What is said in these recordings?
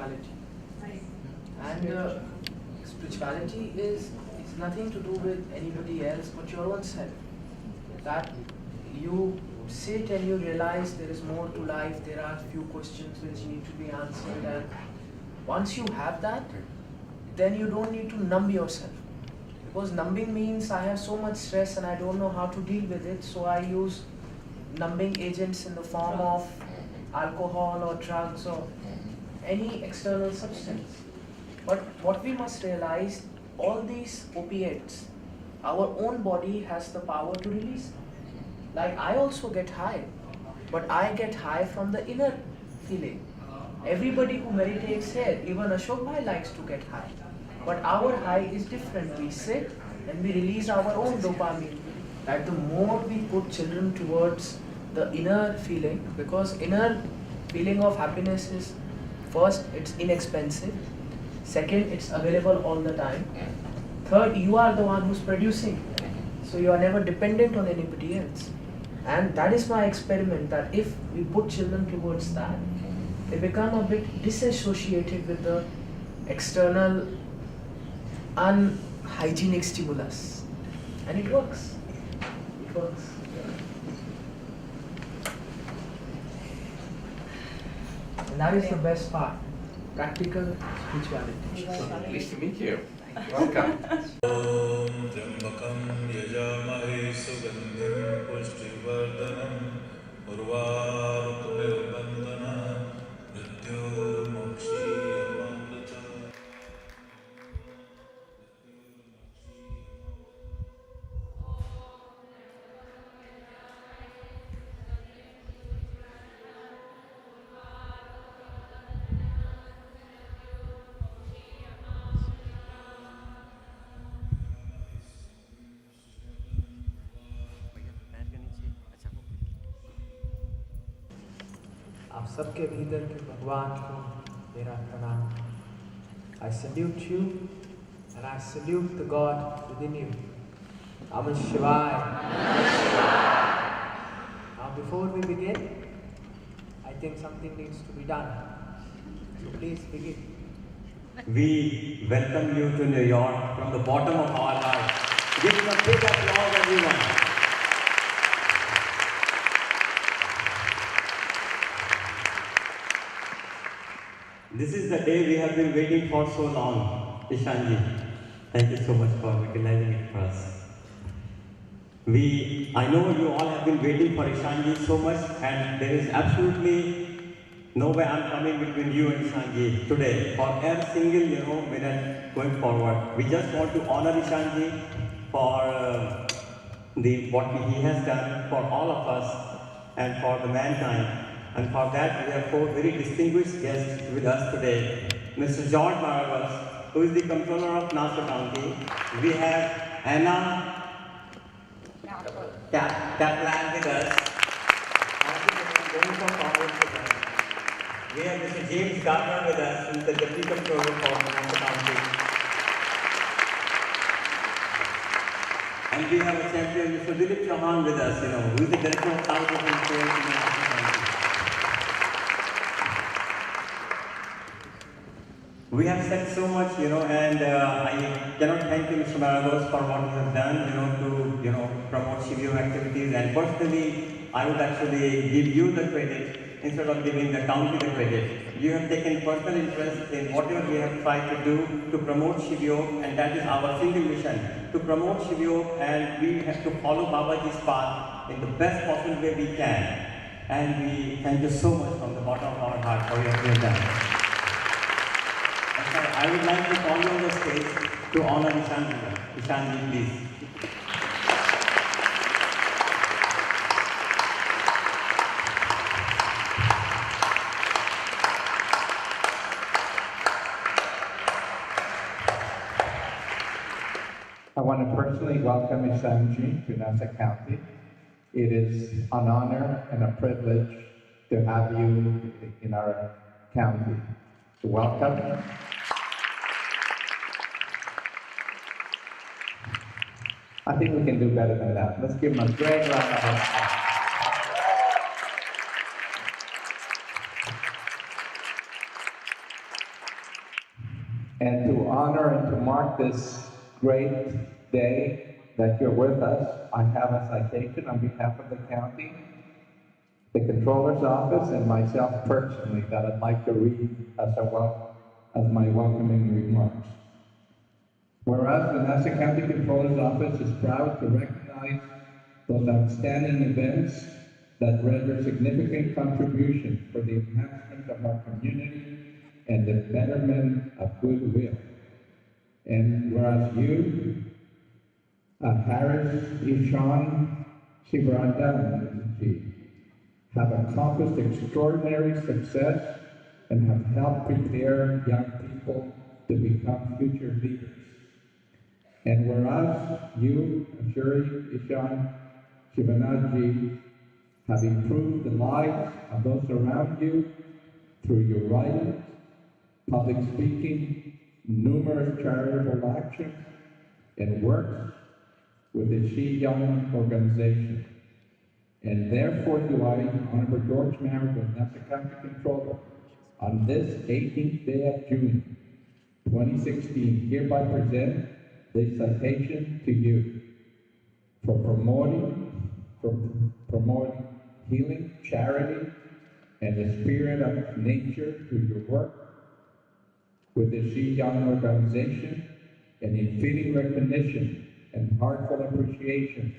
spirituality. And spirituality is nothing to do with anybody else but your own self. That you sit and you realize there is more to life, there are few questions which need to be answered, and once you have that, then you don't need to numb yourself. Because numbing means I have so much stress and I don't know how to deal with it, so I use numbing agents in the form of alcohol or drugs or any external substance. But what we must realize, all these opiates, our own body has the power to release them. Like I also get high, but I get high from the inner feeling. Everybody who meditates here, even Ashok Bhai likes to get high. But our high is different. We sit and we release our own dopamine. That the more we put children towards the inner feeling, because inner feeling of happiness is, first, it's inexpensive. Second, it's available all the time. Third, you are the one who's producing. So you are never dependent on anybody else. And that is my experiment, that if we put children towards that, they become a bit disassociated with the external unhygienic stimulus. And it works. It works. And that is the best part. Practical spirituality. Pleased to meet you. Welcome. आप सबके भीतर के भगवान को मेरा प्रणाम. I salute you and I salute the God within you. Namah Shivaya. Now before we begin, I think something needs to be done. So please begin. We welcome you to New York from the bottom of our hearts. Give him a big applause, everyone. This is the day we have been waiting for so long. Ishanji, thank you so much for utilizing it for us. I know you all have been waiting for Ishanji so much, and there is absolutely no way I'm coming between you and Ishanji today for every single minute going forward. We just want to honor Ishanji for what he has done for all of us and for the mankind. And for that, we have four very distinguished guests with us today. Mr. George Maragos, who is the Comptroller of Nassau County. We have Anna Kaplan with us. We have Mr. James Garner with us, who is the Deputy Comptroller for Nassau County. And we have a champion, Mr. Dilip Chauhan with us, who is the Director of South Asian Affairs in Nassau County. We have said so much, and I cannot thank you, Mr. Maragos, for what you have done, to promote Shiv activities. And personally, I would actually give you the credit instead of giving the county the credit. You have taken personal interest in whatever we have tried to do to promote Shiv, and that is our single mission, to promote Shiv, and we have to follow Babaji's path in the best possible way we can. And we thank you so much from the bottom of our heart for what you have done. I would like to call you on the stage to honor Ishanji. Ishanji, please. I want to personally welcome Ishanji to Nassau County. It is an honor and a privilege to have you in our county. So welcome. I think we can do better than that. Let's give him a great round of applause. And to honor and to mark this great day that you're with us, I have a citation on behalf of the county, the Comptroller's office, and myself personally that I'd like to read as my welcoming remarks. Whereas the Nassau County Comptroller's office is proud to recognize those outstanding events that render significant contributions for the enhancement of our community and the betterment of goodwill. And whereas you, Acharya Ishan Shivanandji, have accomplished extraordinary success and have helped prepare young people to become future leaders. And whereas you, Acharya Ishan Shivananji, have improved the lives of those around you through your writing, public speaking, numerous charitable actions, and works with the Shivanand organization. And therefore do I, Honorable George Maragos, Nassau County Comptroller, on this 18th day of June, 2016, hereby present this citation to you for promoting healing, charity, and the spirit of nature through your work with the Shivanand organization, and in fitting recognition and heartfelt appreciation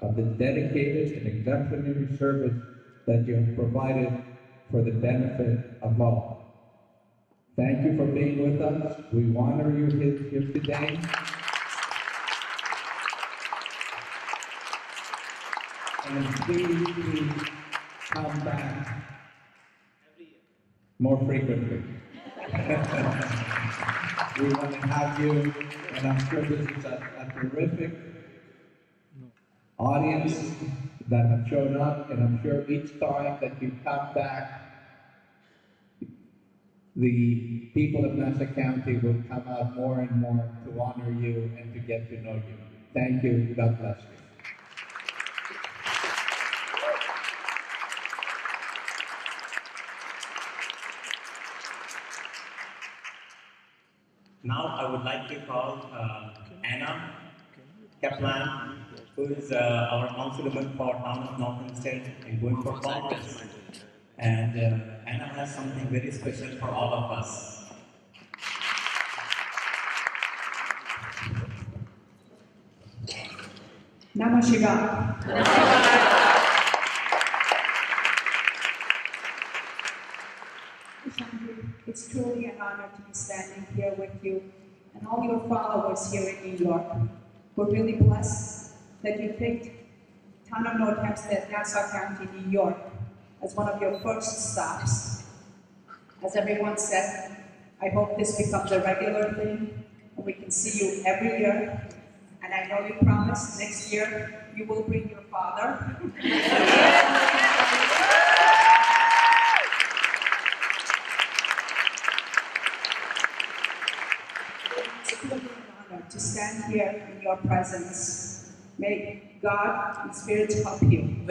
of the dedicated and exemplary service that you have provided for the benefit of all. Thank you for being with us. We honor you here today. And please come back more frequently. We want to have you, and I'm sure this is a terrific audience that have shown up, and I'm sure each time that you come back, the people of Nassau County will come out more and more to honor you and to get to know you. Thank you. God bless you. Now I would like to call Anna Kaplan, who is our Councilwoman for Town of North Hempstead and going for Congress. And Anna has something very special for all of us. Namaskar. It's truly an honor to be standing here with you and all your followers here in New York. We're really blessed that you picked Town of North Hempstead, Nassau County, New York, as one of your first stops. As everyone said, I hope this becomes a regular thing and we can see you every year. And I know you promised next year you will bring your father. It's really an honor to stand here in your presence. May God and Spirit help you.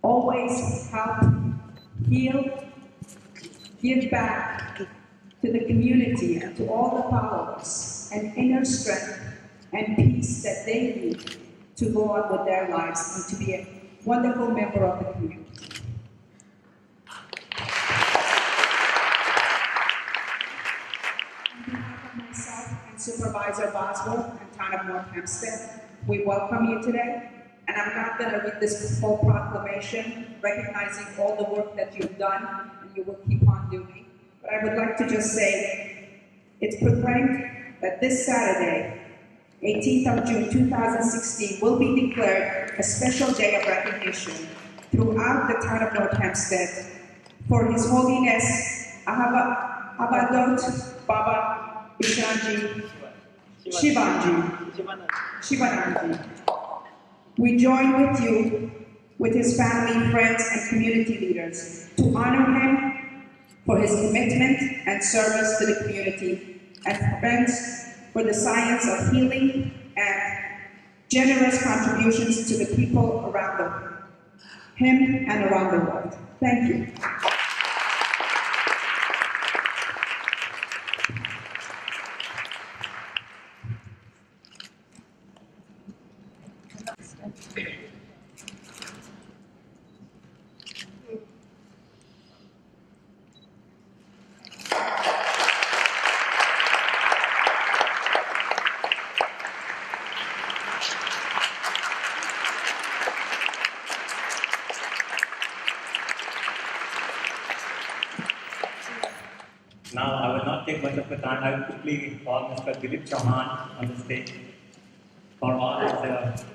Always help, heal, give back to the community and to all the followers, and inner strength and peace that they need to go on with their lives and to be a wonderful member of the community. On behalf of myself and Supervisor Boswell and Town of North Hempstead, we welcome you today. And I'm not going to read this whole proclamation, recognizing all the work that you've done and you will keep on doing. But I would like to just say, it's proclaimed that this Saturday, 18th of June 2016, will be declared a special day of recognition throughout the town of North Hempstead for His Holiness Avdhoot Baba Ishanji Shivanandji. We join with you, with his family, friends, and community leaders to honor him for his commitment and service to the community, and friends for the science of healing and generous contributions to the people around him and around the world. Thank you. take much of the time. I would quickly call Mr. Dilip Chauhan on the stage for all his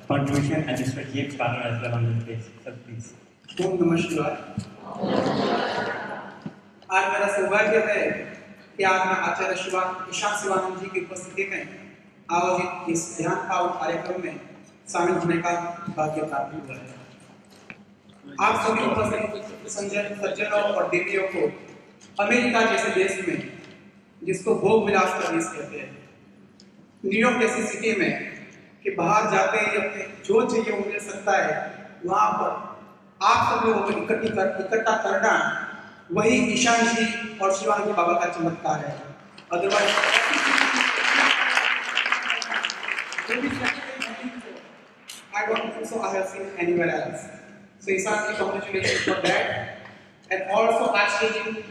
contribution, and Mr. James Garner as well on the stage. Sir, please. ओम नमः शिवाय। आज मेरा सौभाग्य है कि आज मैं आचार्य ईशान शिवानंद जी की उपस्थिति में आयोजित इस ध्यान पावन कार्यक्रम में शामिल होने का भाग्य प्राप्त हुआ है। आप सभी उपस्थित सज्जनों और देवियों को अमेरिका जैसे देश में जिसको भोग विलास का देश कहते हैं, न्यूयॉर्क जैसी सिटी में कि बाहर जाते ही अपने जो चाहिए वो मिल सकता है, वहाँ पर आप सब लोगों को इकट्ठा करना वही ईशान जी और शिवानंद बाबा का चमत्कार है। Otherwise I don't think so I have seen anywhere else. So Ishan ji, congratulations for that. And also actually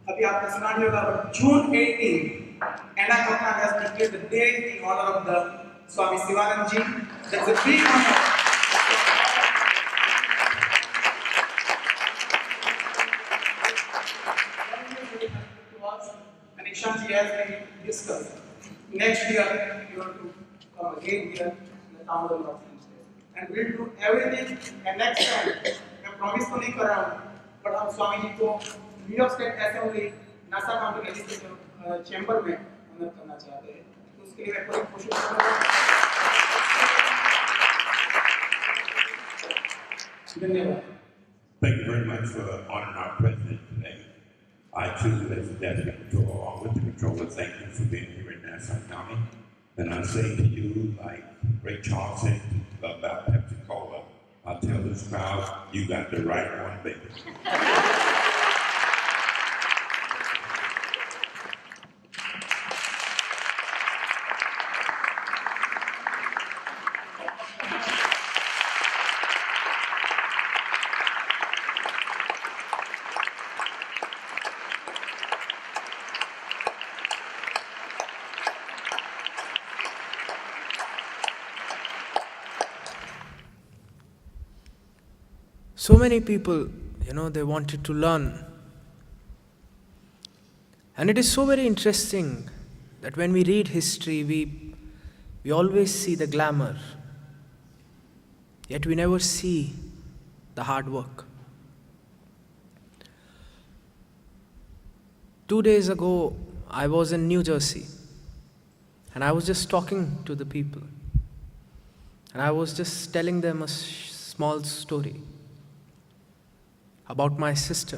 अभी आपने सुना नहीं होगा, but June 18, Anna Kaplan has declared the day in honor of the Swami Shivanandaji. That's a big honor. And Ishan ji has been discussed. Next year, you have to come again here in the town of Hempstead. And we'll do everything. And next time, मैं promise तो नहीं कर रहा हूँ, but हम स्वामी जी को New York state assembly NASA county legislative chamber में मदद करना चाहते हैं। तो उसके लिए मैं पूरी कोशिश करूँगा। धन्यवाद। Thank you very much for honoring our president today. I too, as the deputy controller, along with the controller, thank you for being here in Nassau County. And I say to you, like Ray Charles said about Pepsi Cola, I tell this crowd, you got the right one, baby. So many people, they wanted to learn. And it is so very interesting that when we read history, we always see the glamour. Yet we never see the hard work. 2 days ago, I was in New Jersey. And I was just talking to the people. And I was just telling them a small story about my sister.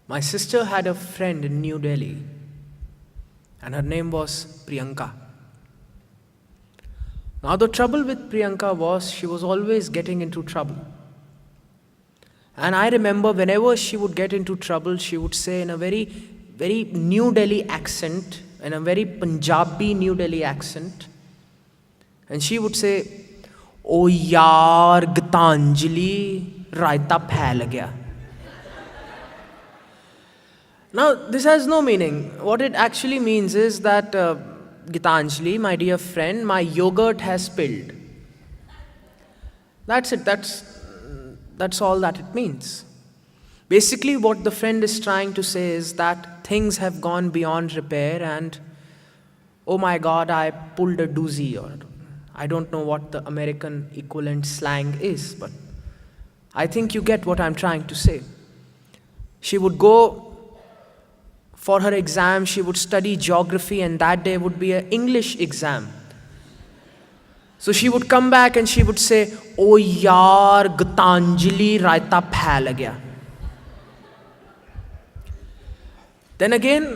My sister had a friend in New Delhi, and her name was Priyanka. Now the trouble with Priyanka was she was always getting into trouble. And I remember whenever she would get into trouble, she would say in a very, very New Delhi accent, in a very Punjabi New Delhi accent, and she would say, "Oh yaar, Gitanjali, raita phail gaya." Now, this has no meaning. What it actually means is that, Gitanjali, my dear friend, my yogurt has spilled. That's it. That's all that it means. Basically, what the friend is trying to say is that things have gone beyond repair and, oh my God, I pulled a doozy, or I don't know what the American equivalent slang is, but I think you get what I'm trying to say. She would go for her exam, she would study geography, and that day would be an English exam. So she would come back and she would say, "Oh yaar, Gitanjali, raita phail gaya." Then again,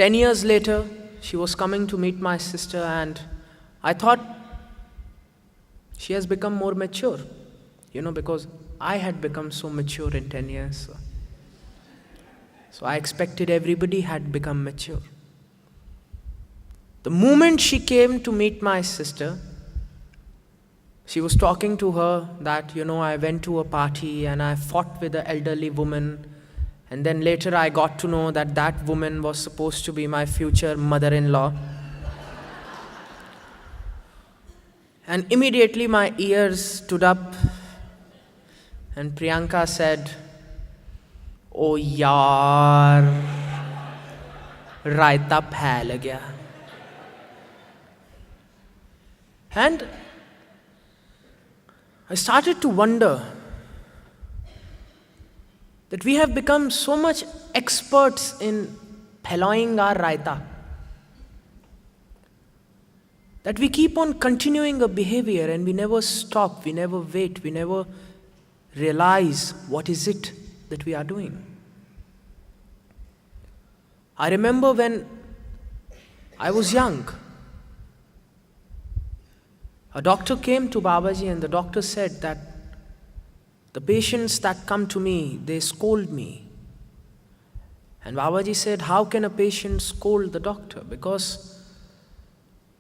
10 years later, she was coming to meet my sister, and I thought she has become more mature, because I had become so mature in 10 years. So I expected everybody had become mature. The moment she came to meet my sister, she was talking to her that, I went to a party and I fought with an elderly woman, and then later I got to know that that woman was supposed to be my future mother-in-law. And immediately my ears stood up, and Priyanka said, ओ यार, रायता फैल गया. And I started to wonder that we have become so much experts in phelawing our raita that we keep on continuing a behavior and we never stop, we never wait, we never realize what is it that we are doing. I remember when I was young, a doctor came to Babaji and the doctor said that the patients that come to me, they scold me. And Babaji said, how can a patient scold the doctor? Because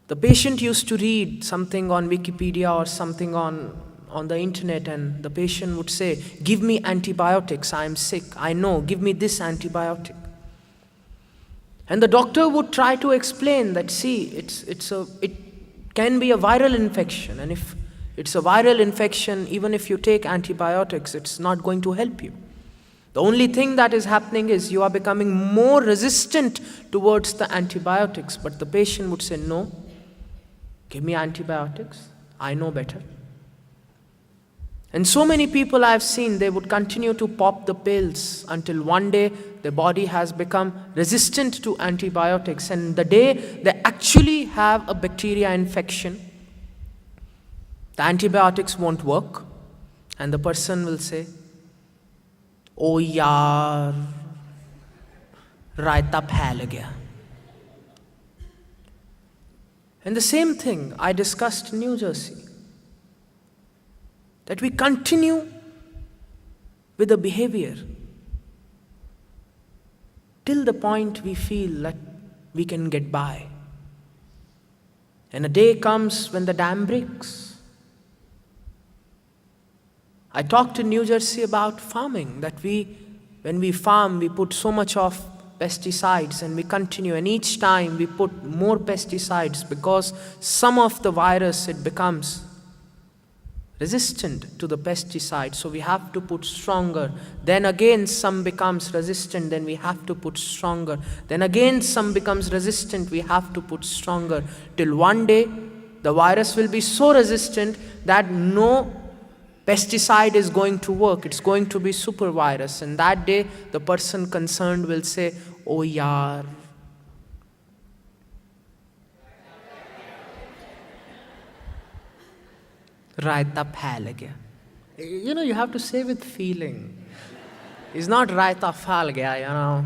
the patient used to read something on Wikipedia or something on the internet, and the patient would say, give me antibiotics, I am sick. I know, give me this antibiotic. And the doctor would try to explain that, see, it can be a viral infection, and if it's a viral infection, even if you take antibiotics, it's not going to help you. The only thing that is happening is you are becoming more resistant towards the antibiotics. But the patient would say, no, give me antibiotics, I know better. And so many people I've seen, they would continue to pop the pills until one day their body has become resistant to antibiotics. And the day they actually have a bacteria infection, the antibiotics won't work, and the person will say, oh yaar, raita phail gaya. And the same thing I discussed in New Jersey, that we continue with a behavior till the point we feel that we can get by. And a day comes when the dam breaks. I talked in New Jersey about farming, that when we farm, we put so much of pesticides and we continue, and each time we put more pesticides because some of the virus, it becomes resistant to the pesticide, so we have to put stronger. Then again some becomes resistant, then we have to put stronger. Then again some becomes resistant, we have to put stronger. Till one day the virus will be so resistant that no pesticide is going to work. It's going to be super virus. And that day the person concerned will say, oh yaar, raita phail gaya. You know, you have to say with feeling. It's not raita phail gaya, you know.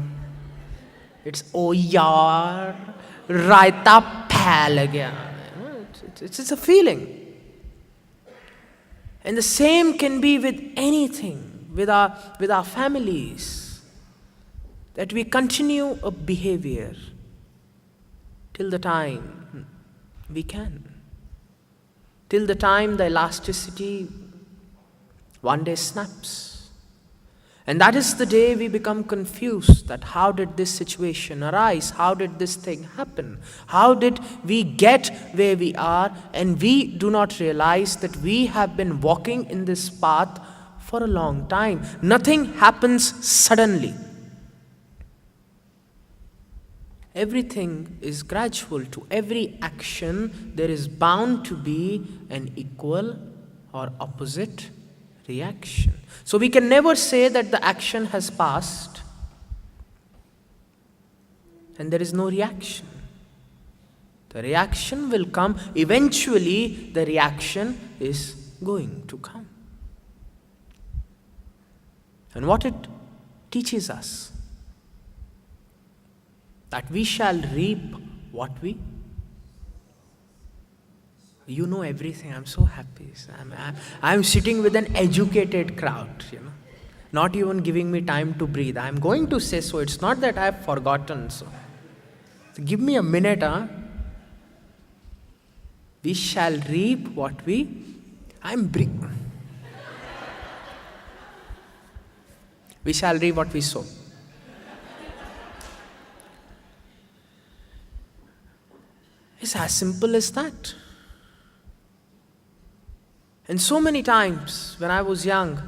It's oh yaar, raita phail gaya. It's a feeling. And the same can be with anything, with our families, that we continue a behavior till the time we can. Till the time the elasticity one day snaps. And that is the day we become confused that how did this situation arise? How did this thing happen? How did we get where we are? And we do not realize that we have been walking in this path for a long time. Nothing happens suddenly. Everything is gradual. To every action, there is bound to be an equal or opposite reaction. So we can never say that the action has passed and there is no reaction. The reaction will come. Eventually, the reaction is going to come. And what it teaches us, that we shall reap what we. You know everything. I'm so happy. I'm sitting with an educated crowd, you know, not even giving me time to breathe. I'm going to say so. It's not that I've forgotten. So give me a minute, huh? We shall reap what we. We shall reap what we sow. It's as simple as that. And so many times when I was young,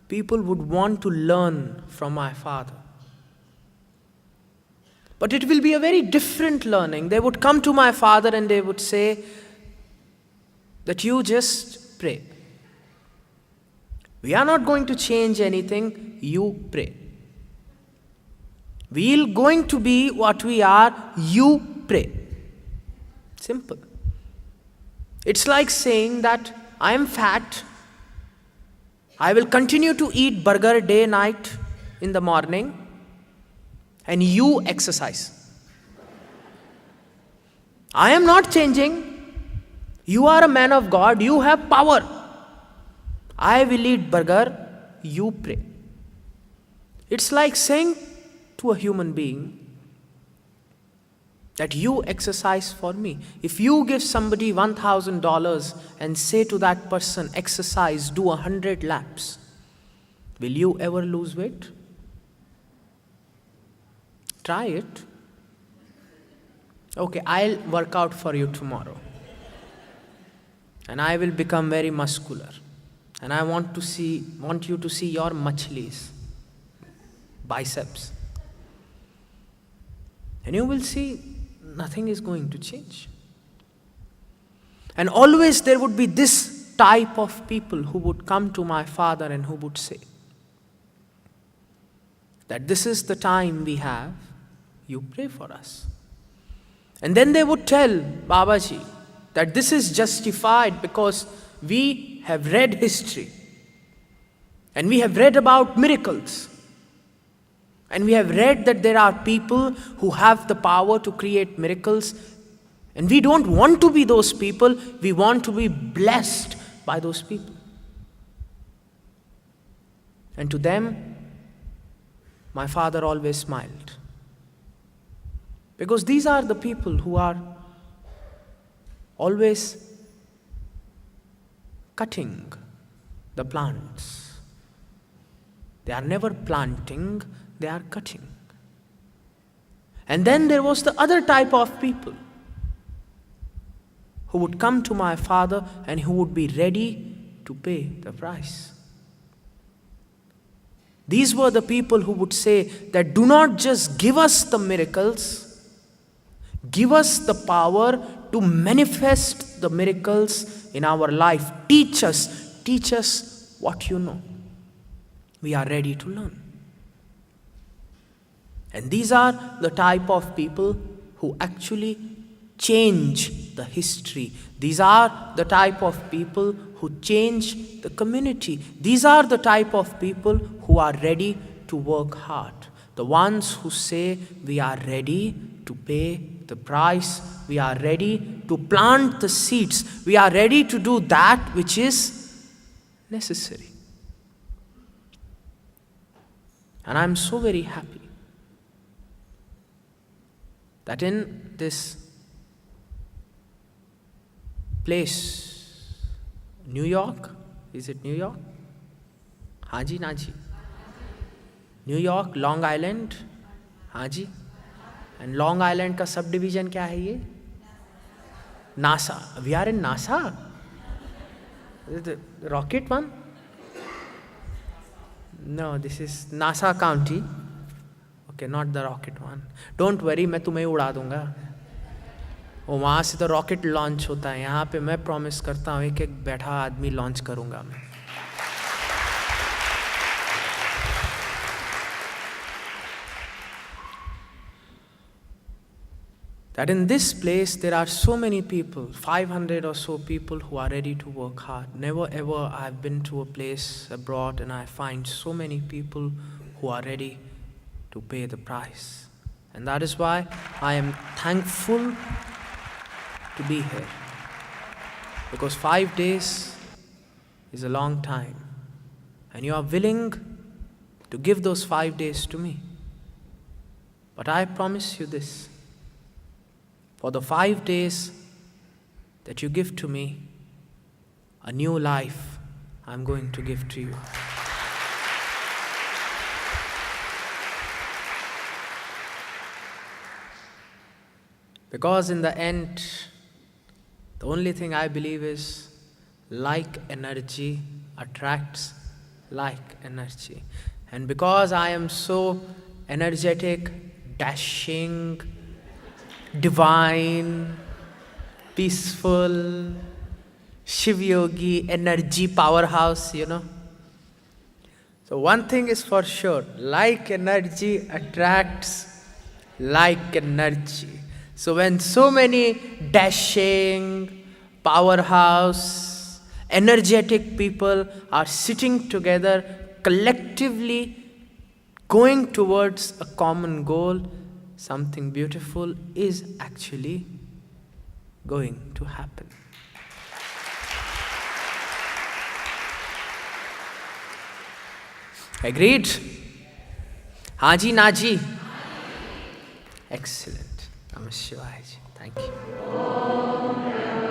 people would want to learn from my Father. But it will be a very different learning. They would come to my Father and they would say that you just pray. We are not going to change anything, you pray. We are going to be what we are, you pray. Simple. It's like saying that I am fat, I will continue to eat burger day, night, in the morning, and you exercise. I am not changing. You are a man of God, you have power. I will eat burger, you pray. It's like saying to a human being that you exercise for me. If you give somebody $1,000 and say to that person, exercise, do 100 laps, will you ever lose weight? Try it. Okay, I'll work out for you tomorrow. And I will become very muscular. And I want you to see your machlis, biceps. And you will see nothing is going to change. And always there would be this type of people who would come to my Father and who would say that this is the time we have, you pray for us. And then they would tell Babaji that this is justified because we have read history and we have read about miracles. And we have read that there are people who have the power to create miracles. And we don't want to be those people. We want to be blessed by those people. And to them, my Father always smiled. Because these are the people who are always cutting the plants. They are never planting, they are cutting. And then there was the other type of people who would come to my Father and who would be ready to pay the price. These were the people who would say that do not just give us the miracles, give us the power to manifest the miracles in our life. Teach us what you know. We are ready to learn. And these are the type of people who actually change the history. These are the type of people who change the community. These are the type of people who are ready to work hard. The ones who say we are ready to pay the price. We are ready to plant the seeds. We are ready to do that which is necessary. And I'm so very happy that in this place, New York, is it New York? Haji, Naji. New York, Long Island, Haji. And Long Island का subdivision क्या है ये? NASA. We are in NASA. Is it the rocket one? No, this is Nassau County. Okay, not the rocket one. Don't worry, मैं तुम्हें उड़ा दूंगा. वो वहाँ से तो रॉकेट लॉन्च होता है. यहाँ पे मैं प्रॉमिस करता हूँ एक एक बैठा आदमी लॉन्च करूँगा मैं. That in this place there are so many people, 500 or so people who are ready to work hard. Never ever I have been to a place abroad and I find so many people who are ready to pay the price. And that is why I am thankful to be here. Because 5 days is a long time. And you are willing to give those 5 days to me. But I promise you this. For the 5 days that you give to me, a new life I'm going to give to you. Because in the end, the only thing I believe is like energy attracts like energy. And because I am so energetic, dashing, divine, peaceful, Shiv Yogi, energy powerhouse, So one thing is for sure, like energy attracts like energy. So when so many dashing, powerhouse, energetic people are sitting together, collectively going towards a common goal, something beautiful is actually going to happen. Agreed? Haji Naji? Excellent. Namah Shivaya ji. Thank you.